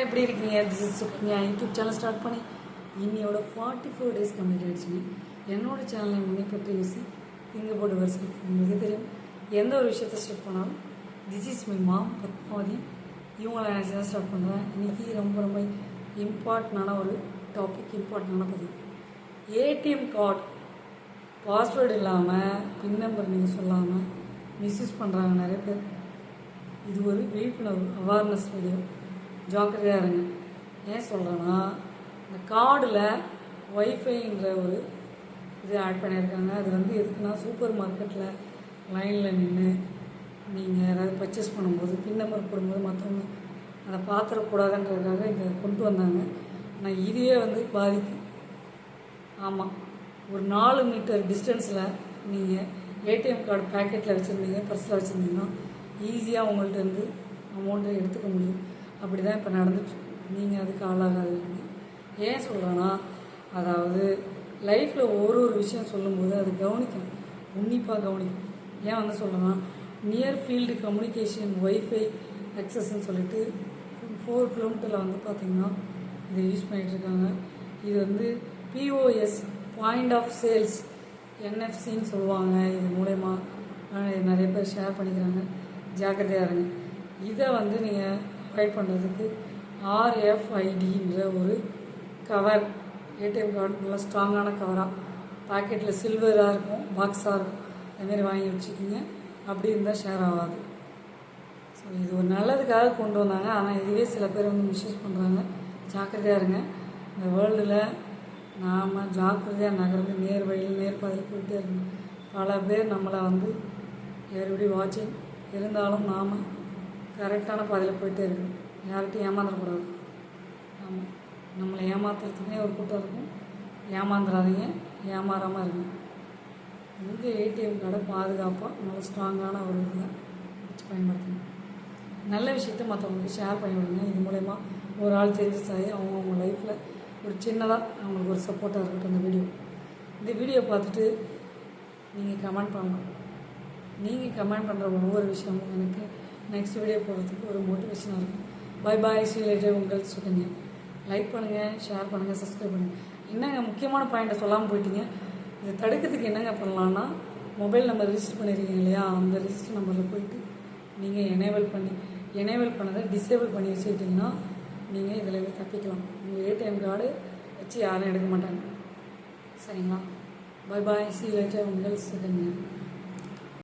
எப்படி இருக்கீங்க? This is Sukanya. YouTube channel start பண்ணி இன்னையோட 44 டேஸ் கம்ப்ளீட் ஆகிடுச்சுங்க. என்னோட சேனலை முன்னே பற்றி யூசி திங்க போட்டு வருஷம் உங்களுக்கு தெரியும். எந்த ஒரு விஷயத்தை ஸ்டார்ட் பண்ணாலும் this is my mom Padmavathi இவங்களை நினச்சி தான் ஸ்டார்ட் பண்ணுறேன். இன்றைக்கி ரொம்ப இம்பார்ட்டண்டான ஒரு டாபிக், இம்பார்ட்டண்டான பதிவு. ஏடிஎம் கார்டு பாஸ்வேர்டு இல்லாமல் பின் நம்பர் நீங்கள் சொல்லாமல் மிஸ்யூஸ் பண்ணுறாங்க நிறைய பேர். இது ஒரு விழிப்புணர்வு அவேர்னஸ் வீடியோ. ஜாக்கிரதையாக இருங்க. ஏன் சொல்கிறேன்னா, இந்த கார்டில் ஒய்ஃபைன்ற ஒரு இது ஆட் பண்ணியிருக்காங்க. அது எதுக்குன்னா, சூப்பர் மார்க்கெட்டில் லைனில் நின்று நீங்கள் ஏதாவது பர்ச்சேஸ் பண்ணும்போது பின் நம்பர் போடும்போது மற்றவங்க அதை பார்த்துடக்கூடாதுன்றதுக்காக இதை கொண்டு வந்தாங்க. ஆனால் இதுவே பாதிக்கும். ஆமாம், ஒரு 4 மீட்டர் டிஸ்டன்ஸில் நீங்கள் ஏடிஎம் கார்டு பேக்கெட்டில் வச்சுருந்தீங்க, பர்ஸில் வச்சுருந்தீங்கன்னா ஈஸியாக உங்கள்கிட்ட அமௌண்ட்டை எடுத்துக்க முடியும். அப்படி தான் இப்போ நடந்துட்டு. நீங்கள் அதுக்கு ஆளாகாதீங்க. ஏன் சொல்கிறேன்னா, அதாவது லைஃப்பில் ஒரு விஷயம் சொல்லும்போது அது கவனிக்கணும், உன்னிப்பாக கவனிக்கணும். ஏன் சொல்கிறேன்னா, நியர் ஃபீல்டு கம்யூனிகேஷன் ஒய்ஃபை அக்சஸ்ன்னு சொல்லிட்டு 4 கிலோமீட்டரில் பார்த்திங்கன்னா இதை யூஸ் பண்ணிகிட்ருக்காங்க. இது பிஓஎஸ் பாயிண்ட் ஆஃப் சேல்ஸ் என்எஃப்சின்னு சொல்லுவாங்க. இது மூலயமா நிறைய பேர் ஷேர் பண்ணிக்கிறாங்க. ஜாக்கிரதையாக இருங்க. இதை நீங்கள் அவாய்ட் பண்ணுறதுக்கு ஆர்எஃப்ஐடின்ற ஒரு கவர், ஏடிஎம் கார்டு நல்லா ஸ்ட்ராங்கான கவராக பாக்கெட்டில் சில்வராக இருக்கும், பாக்ஸாக இருக்கும், அதுமாரி வாங்கி வச்சுக்கிங்க. அப்படி இருந்தால் ஷேர் ஆகாது. ஸோ இது ஒரு நல்லதுக்காக கொண்டு வந்தாங்க. ஆனால் இதுவே சில பேர் மிஸ்யூஸ் பண்ணுறாங்க. ஜாக்கிரதையாக இருங்க. இந்த வேர்ல்டில் நாம் ஜாக்கிரதையாக நகர்ந்து நேர் வழியில் நேர் பாதையில் போயிட்டே இருக்கணும். பல பேர் நம்மளை எவ்ரிபடி வாட்சிங் இருந்தாலும் நாம் கரெக்டான பாதையில் போயிட்டே இருக்கணும். யார்கிட்டையும் ஏமாந்துடக்கூடாது. ஆமாம், நம்மளை ஏமாத்துறதுக்குனே ஒரு கூட்டம் இருக்கும். ஏமாந்துடாதீங்க, ஏமாறாமல் இருக்கணும். உங்கள் ஏடிஎம் கார்டை பாதுகாப்பாக நல்ல ஸ்ட்ராங்கான ஒரு இதில் வச்சு பயன்படுத்தணும். நல்ல விஷயத்த மற்றவங்களுக்கு ஷேர் பண்ணி விடுங்க. இது மூலயமா ஒரு ஆள் சேஞ்சஸ் ஆகி அவங்க லைஃப்பில் ஒரு சின்னதாக அவங்களுக்கு ஒரு சப்போர்ட்டாக இருக்கட்டும். இந்த வீடியோ பார்த்துட்டு நீங்கள் கமெண்ட் பண்ணலாம். நீங்கள் கமெண்ட் பண்ணுற ஒவ்வொரு விஷயமும் எனக்கு நெக்ஸ்ட் வீடியோ போடுறதுக்கு ஒரு மோட்டிவேஷனாக இருக்கும். பாய் see you later. உங்கள் சுகன்யா. லைக் பண்ணுங்கள், ஷேர் பண்ணுங்கள், சப்ஸ்கிரைப் பண்ணுங்கள். என்னங்க முக்கியமான பாயிண்ட்டை சொல்லாமல் போயிட்டீங்க. இதை தடுக்கிறதுக்கு என்னங்க பண்ணலான்னா, மொபைல் நம்பர் ரிஜிஸ்டர் பண்ணியிருக்கீங்க இல்லையா, அந்த ரிஜிஸ்டர் நம்பரில் போயிட்டு நீங்கள் எனேபிள் பண்ணதை டிசேபிள் பண்ணி வச்சுக்கிட்டிங்கன்னா நீங்கள் இதில் தப்பிக்கலாம். உங்கள் ஏடிஎம் கார்டு வச்சு யாரும் எடுக்க மாட்டாங்க. சரிங்களா? பாய் see you later. உங்கள் சுகன்யா.